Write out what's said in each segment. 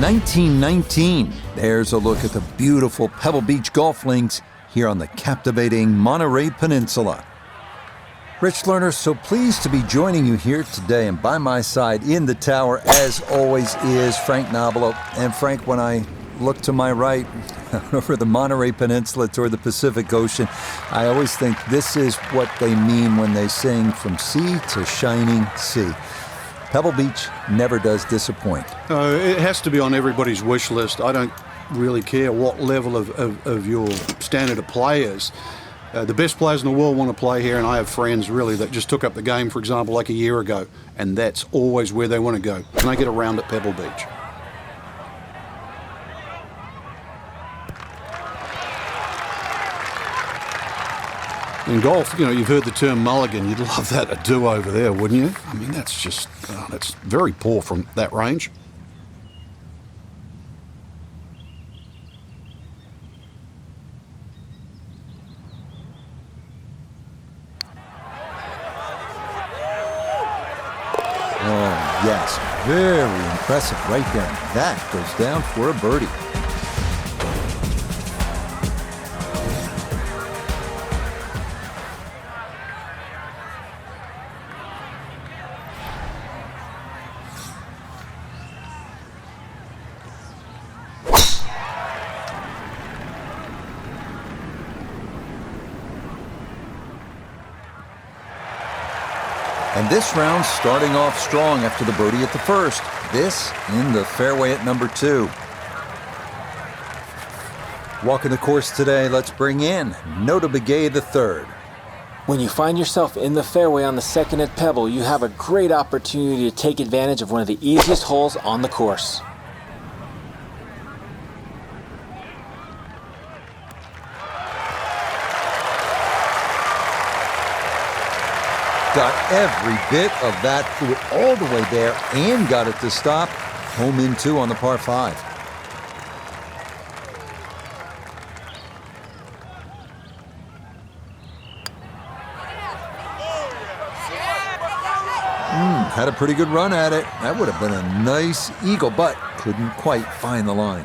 1919. There's a look at the beautiful Pebble Beach golf links here on the captivating Monterey Peninsula. Rich Lerner, so pleased to be joining you here today, and by my side in the tower, as always, is Frank Nobilo. And Frank, when I look to my right, over the Monterey Peninsula toward the Pacific Ocean, I always think this is what they mean when they sing from sea to shining sea. Pebble Beach never does disappoint. It has to be on everybody's wish list. I don't really care what level of your standard of play is. The best players in the world want to play here, and I have friends really that just took up the game, for example, like a year ago, and that's always where they want to go. And they get around at Pebble Beach. In golf, you know, you've heard the term mulligan. You'd love that a do-over there, wouldn't you? I mean, that's just, that's very poor from that range. Oh, yes, very impressive right there. That goes down for a birdie. And this round starting off strong after the birdie at the first. This in the fairway at number 2. Walking the course today, let's bring in Notah Begay III. When you find yourself in the fairway on the second at Pebble, you have a great opportunity to take advantage of one of the easiest holes on the course. Got every bit of that, threw it all the way there and got it to stop. Home in 2 on the par 5. Had a pretty good run at it. That would have been a nice eagle, but couldn't quite find the line.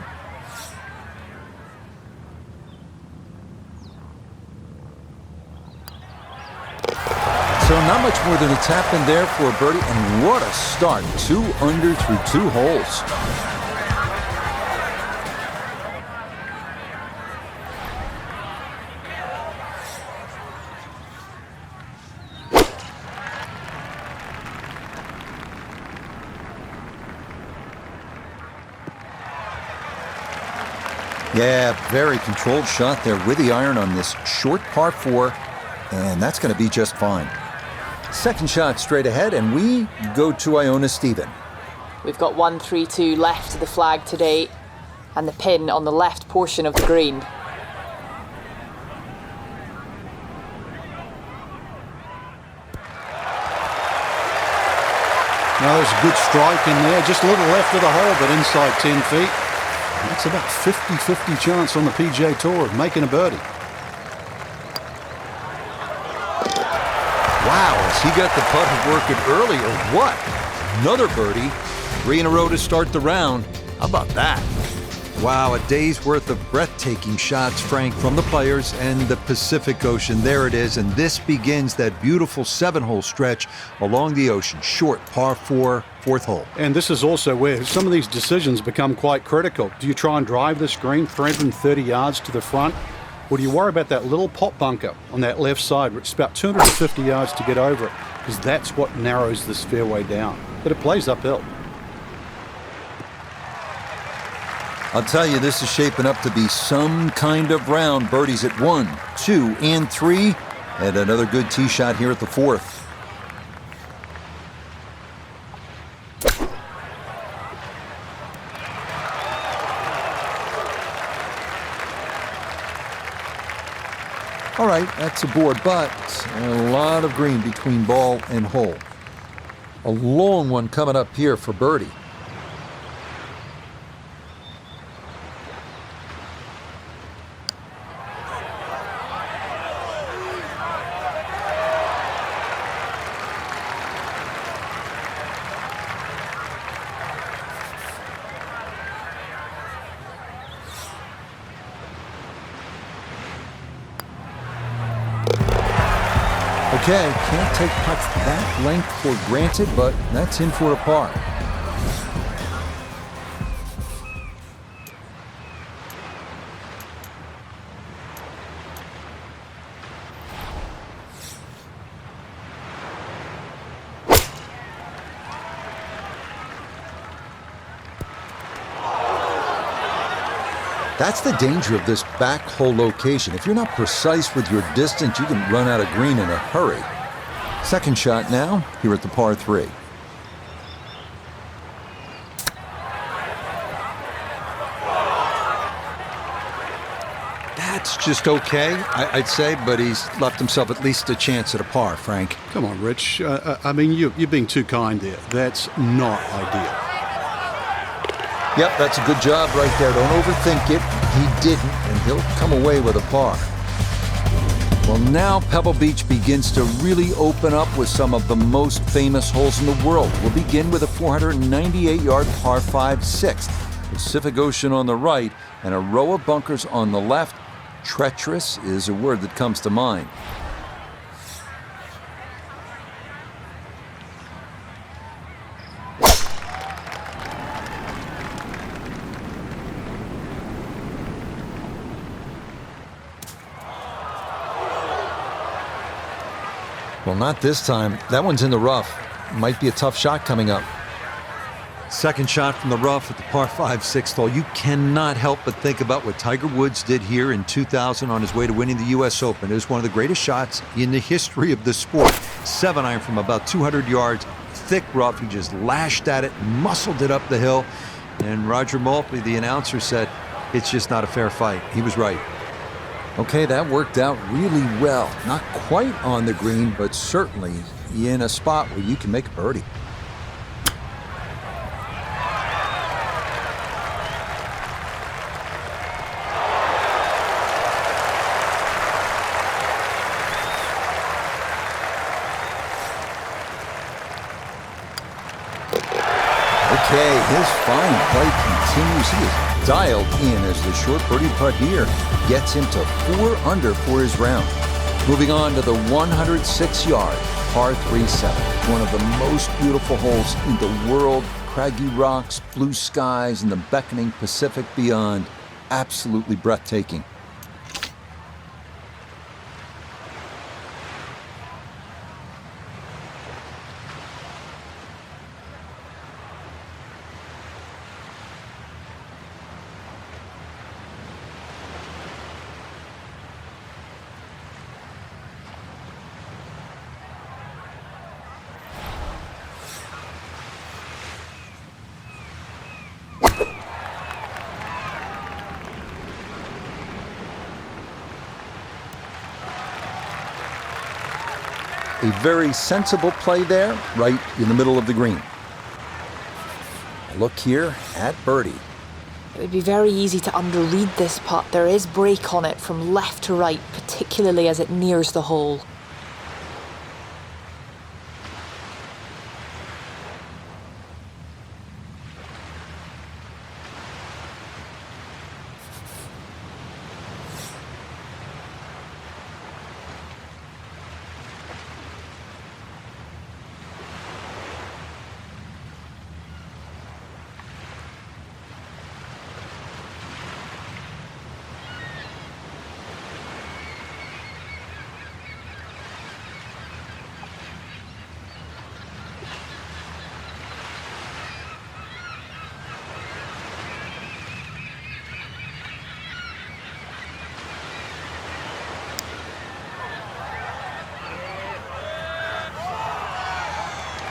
So not much more than a tap in there for a birdie, and what a start. 2 under through 2 holes. Yeah, very controlled shot there with the iron on this short par 4, and that's going to be just fine. Second shot straight ahead, and we go to Iona Stephen. We've got 1-3-2 left of the flag today, and the pin on the left portion of the green. Now there's a good strike in there, just a little left of the hole, but inside 10 feet. That's about 50-50 chance on the PGA Tour of making a birdie. Wow, has he got the putter working early or what? Another birdie. 3 in a row to start the round. How about that? Wow, a day's worth of breathtaking shots, Frank, from the players and the Pacific Ocean. There it is, and this begins that beautiful 7-hole stretch along the ocean. Short par 4, 4th hole. And this is also where some of these decisions become quite critical. Do you try and drive this green 330 yards to the front? Or do you worry about that little pop bunker on that left side? It's about 250 yards to get over it, because that's what narrows this fairway down. But it plays uphill. I'll tell you, this is shaping up to be some kind of round. Birdies at 1, 2, and 3. And another good tee shot here at the 4th. All right, that's a board, but a lot of green between ball and hole. A long one coming up here for birdie. Okay, can't take putts that length for granted, but that's in for a par. That's the danger of this back hole location. If you're not precise with your distance, you can run out of green in a hurry. Second shot now, here at the par 3. That's just okay, I'd say, but he's left himself at least a chance at a par, Frank. Come on, Rich. I mean, you're being too kind there. That's not ideal. Yep, that's a good job right there. Don't overthink it. He didn't, and he'll come away with a par. Well, now Pebble Beach begins to really open up with some of the most famous holes in the world. We'll begin with a 498-yard par 5/6. Pacific Ocean on the right and a row of bunkers on the left. Treacherous is a word that comes to mind. Well, not this time. That one's in the rough. Might be a tough shot coming up. Second shot from the rough at the par 5/6 hole. You cannot help but think about what Tiger Woods did here in 2000 on his way to winning the U.S. Open. It was one of the greatest shots in the history of the sport. 7-iron from about 200 yards, thick rough. He just lashed at it, muscled it up the hill. And Roger Maltby, the announcer, said, "It's just not a fair fight." He was right. Okay, that worked out really well. Not quite on the green, but certainly in a spot where you can make a birdie. Okay, his fine play continues. He is dialed in as the short birdie putt here gets him to 4 under for his round. Moving on to the 106-yard par 3/7. One of the most beautiful holes in the world. Craggy rocks, blue skies, and the beckoning Pacific beyond. Absolutely breathtaking. A very sensible play there, right in the middle of the green. A look here at birdie. It would be very easy to underread this putt. There is break on it from left to right, particularly as it nears the hole.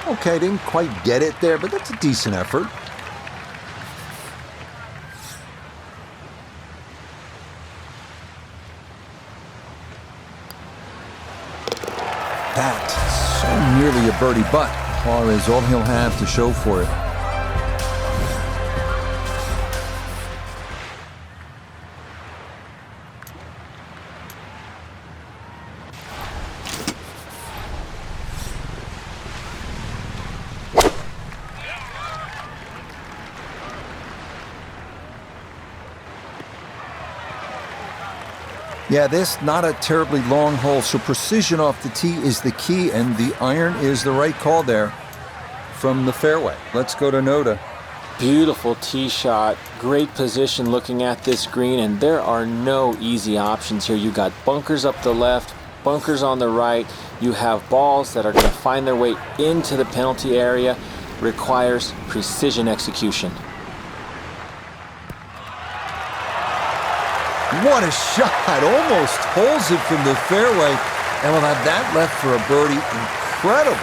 Okay, didn't quite get it there, but that's a decent effort. That, so nearly a birdie, but par is all he'll have to show for it. Yeah, this not a terribly long hole, so precision off the tee is the key, and the iron is the right call there from the fairway. Let's go to Noda. Beautiful tee shot, great position looking at this green, and there are no easy options here. You got bunkers up the left, bunkers on the right. You have balls that are going to find their way into the penalty area. Requires precision execution. What a shot! Almost holds it from the fairway, and we'll have that left for a birdie. Incredible.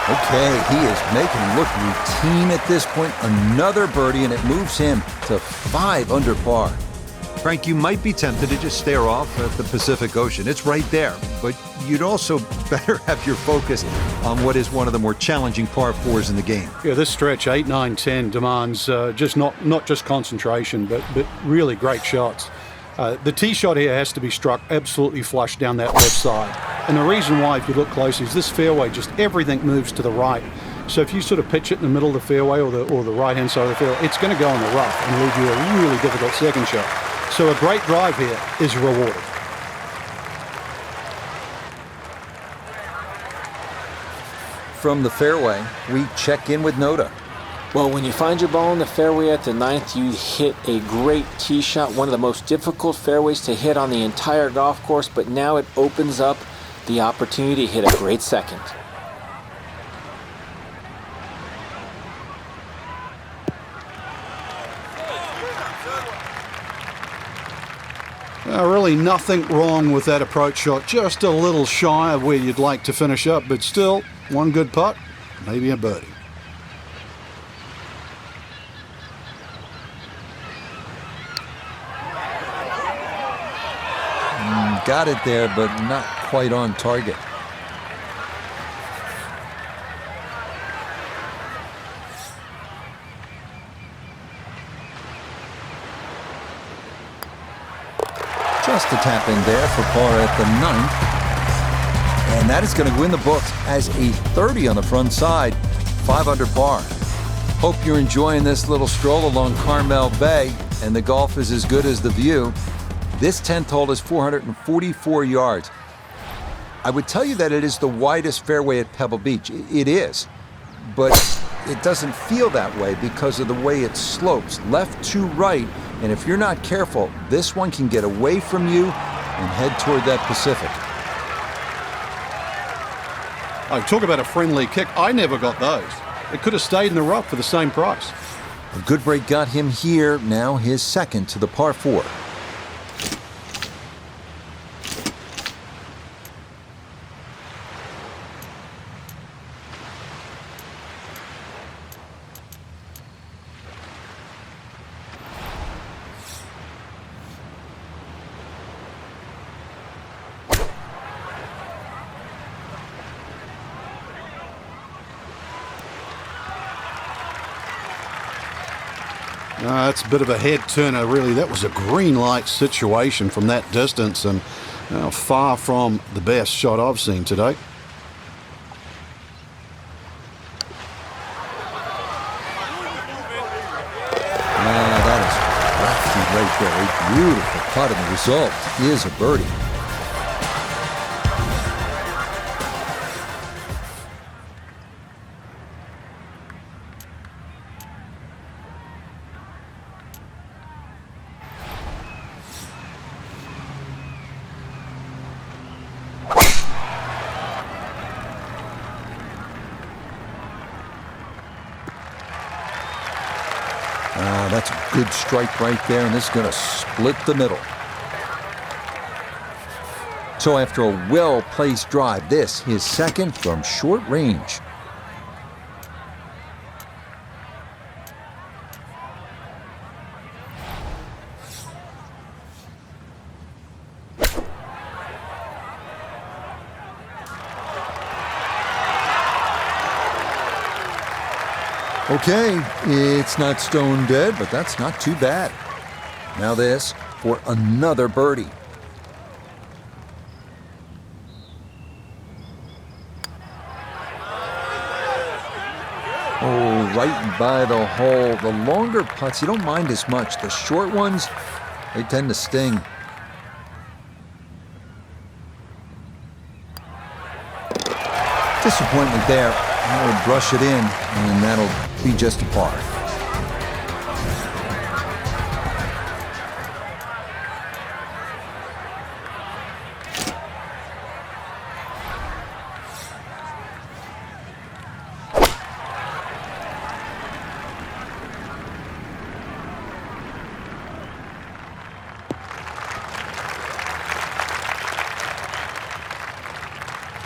Okay, he is making him look routine at this point. Another birdie, and it moves him to 5 under par. Frank, you might be tempted to just stare off at the Pacific Ocean. It's right there, but you'd also better have your focus on what is one of the more challenging par 4s in the game. Yeah, this stretch, 8, 9, 10, demands just not just concentration, but really great shots. The tee shot here has to be struck absolutely flush down that left side. And the reason why, if you look closely, is this fairway, just everything moves to the right. So if you sort of pitch it in the middle of the fairway or the right-hand side of the fairway, it's going to go in the rough and leave you a really difficult second shot. So a great drive here is rewarded. From the fairway, we check in with Noda. Well, when you find your ball in the fairway at the 9th, you hit a great tee shot, one of the most difficult fairways to hit on the entire golf course, but now it opens up the opportunity to hit a great second. Really nothing wrong with that approach shot, just a little shy of where you'd like to finish up, but still, one good putt, maybe a birdie. Got it there, but not quite on target. Just a tap in there for par at the 9th. And that is going to win the books as a 30 on the front side, 5 under par. Hope you're enjoying this little stroll along Carmel Bay, and the golf is as good as the view. This 10th hole is 444 yards. I would tell you that it is the widest fairway at Pebble Beach. It is, but it doesn't feel that way because of the way it slopes left to right. And if you're not careful, this one can get away from you and head toward that Pacific. Oh, talk about a friendly kick. I never got those. It could have stayed in the rough for the same price. A good break got him here, now his second to the par 4. That's a bit of a head turner, really. That was a green light situation from that distance, and far from the best shot I've seen today. That is lefty right there. A beautiful putt, and the result is a birdie. That's a good strike right there, and this is going to split the middle. So after a well-placed drive, this is second from short range. Okay, it's not stone dead, but that's not too bad. Now this for another birdie. right by the hole. The longer putts, you don't mind as much. The short ones, they tend to sting. Disappointment there. I'll brush it in, and that'll be just a par.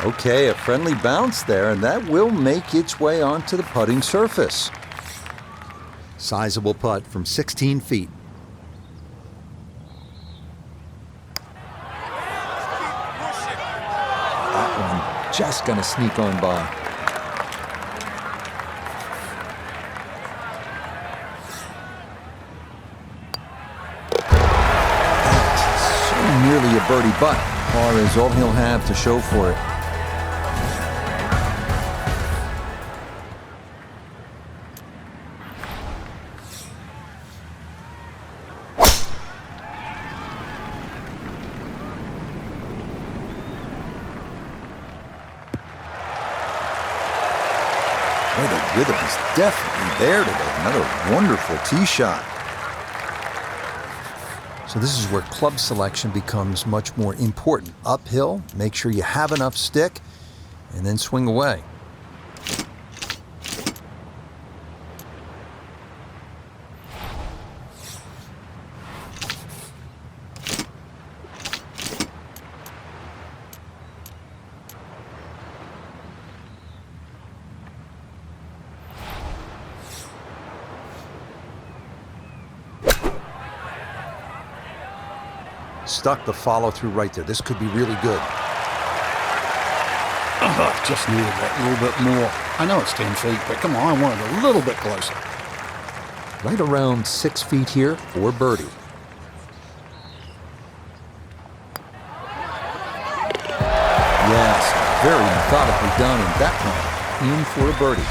Okay, a friendly bounce there, and that will make its way onto the putting surface. Sizable putt from 16 feet. That one just gonna sneak on by. That's so nearly a birdie, but par is all he'll have to show for it. Boy, the rhythm is definitely there today. Another wonderful tee shot. So this is where club selection becomes much more important. Uphill, make sure you have enough stick, and then swing away. Stuck the follow through right there. This could be really good. Oh, just needed that little bit more. I know it's 10 feet, but come on, I want it a little bit closer. Right around 6 feet here for birdie. Yes, very methodically done, and that one in for a birdie.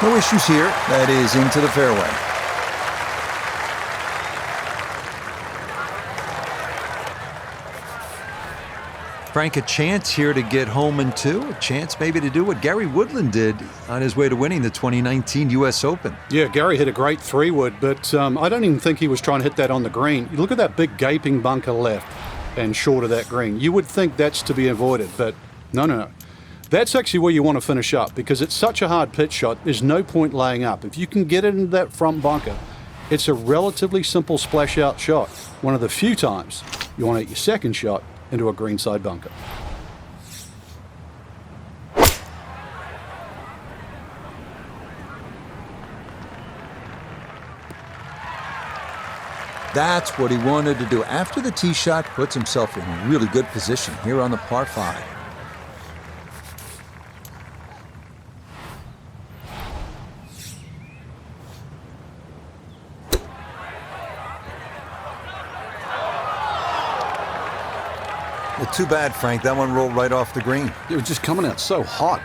No issues here. That is into the fairway. Frank, a chance here to get home in two, a chance maybe to do what Gary Woodland did on his way to winning the 2019 U.S. Open. Yeah, Gary hit a great 3-wood, but I don't even think he was trying to hit that on the green. You look at that big gaping bunker left and short of that green. You would think that's to be avoided, but no. That's actually where you want to finish up because it's such a hard pitch shot, there's no point laying up. If you can get it into that front bunker, it's a relatively simple splash out shot. One of the few times you want to hit your second shot into a greenside bunker. That's what he wanted to do. After the tee shot, puts himself in really good position here on the par 5. Well, too bad, Frank. That one rolled right off the green. It was just coming out so hot.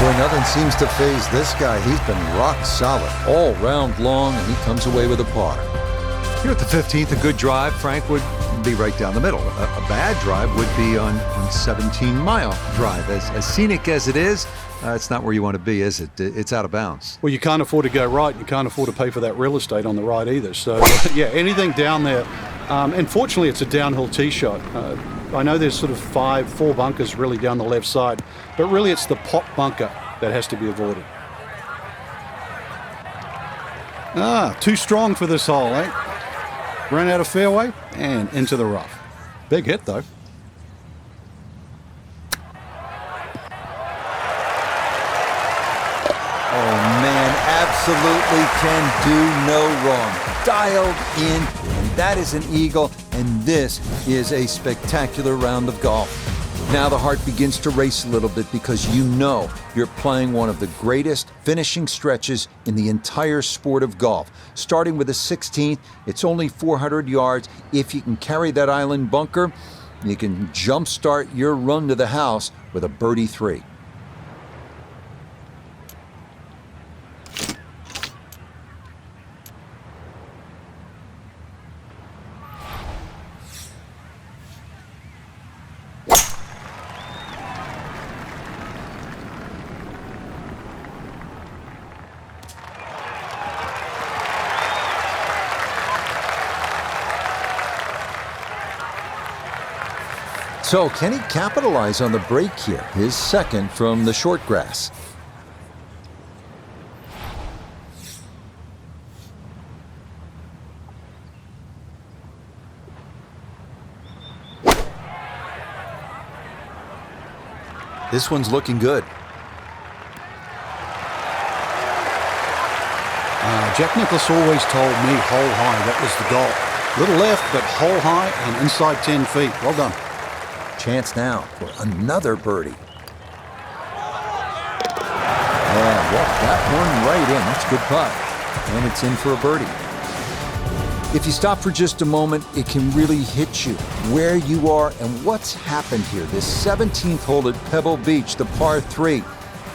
Boy, nothing seems to faze this guy. He's been rock solid all round long, and he comes away with a par. Here at the 15th, a good drive. Frank would be right down the middle. A bad drive would be on 17 Mile Drive. As scenic as it is, it's not where you want to be, is it? It's out of bounds. Well, you can't afford to go right. You can't afford to pay for that real estate on the right either. So, yeah, anything down there. And fortunately, it's a downhill tee shot. I know there's sort of four bunkers really down the left side, but really it's the pop bunker that has to be avoided. Too strong for this hole, eh? Ran out of fairway and into the rough. Big hit, though. Oh man, absolutely can do no wrong. Dialed in, and that is an eagle, and this is a spectacular round of golf. Now the heart begins to race a little bit because you know you're playing one of the greatest finishing stretches in the entire sport of golf. Starting with the 16th, it's only 400 yards. If you can carry that island bunker, you can jumpstart your run to the house with a birdie 3. So can he capitalize on the break here? His second from the short grass. This one's looking good. Jack Nicklaus always told me hole high. That was the goal. Little left, but hole high and inside 10 feet. Well done. Chance now for another birdie. Yeah, walked that one right in. That's a good putt. And it's in for a birdie. If you stop for just a moment, it can really hit you where you are and what's happened here. This 17th hole at Pebble Beach, the par 3.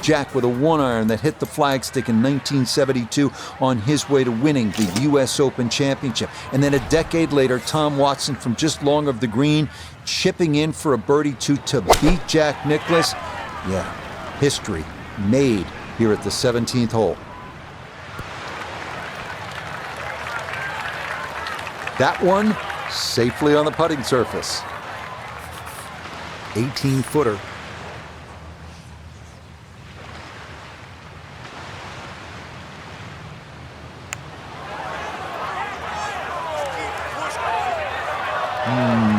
Jack with a 1-iron that hit the flagstick in 1972 on his way to winning the U.S. Open Championship. And then a decade later, Tom Watson from just long of the green, chipping in for a birdie 2 to beat Jack Nicklaus. Yeah, history made here at the 17th hole. That one safely on the putting surface. 18-footer.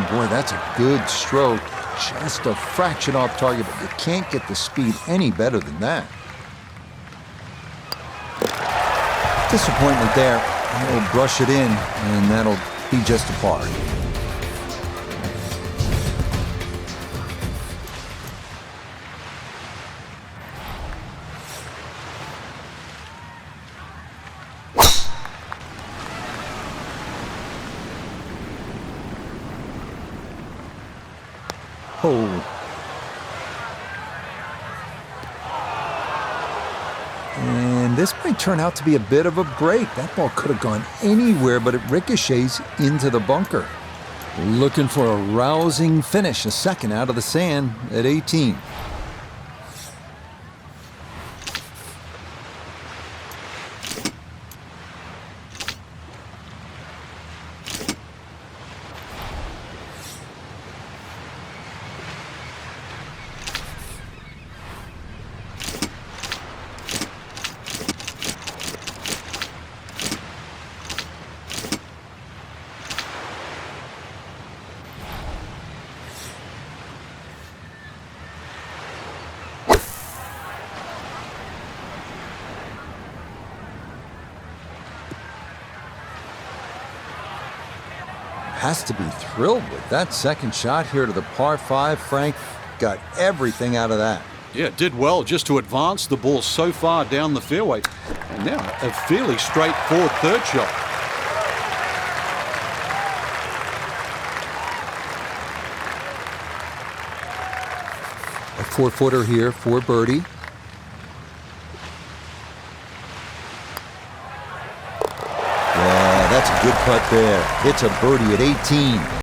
Boy, that's a good stroke. Just a fraction off target, but you can't get the speed any better than that. Disappointment there. He'll brush it in, and that'll be just a par. Oh. And this might turn out to be a bit of a break. That ball could have gone anywhere, but it ricochets into the bunker. Looking for a rousing finish, a second out of the sand at 18. Has to be thrilled with that second shot here to the par 5. Frank got everything out of that. Yeah, did well just to advance the ball so far down the fairway. And now a fairly straightforward third shot. A 4-footer here for birdie. Yeah, that's a good putt there. It's a birdie at 18.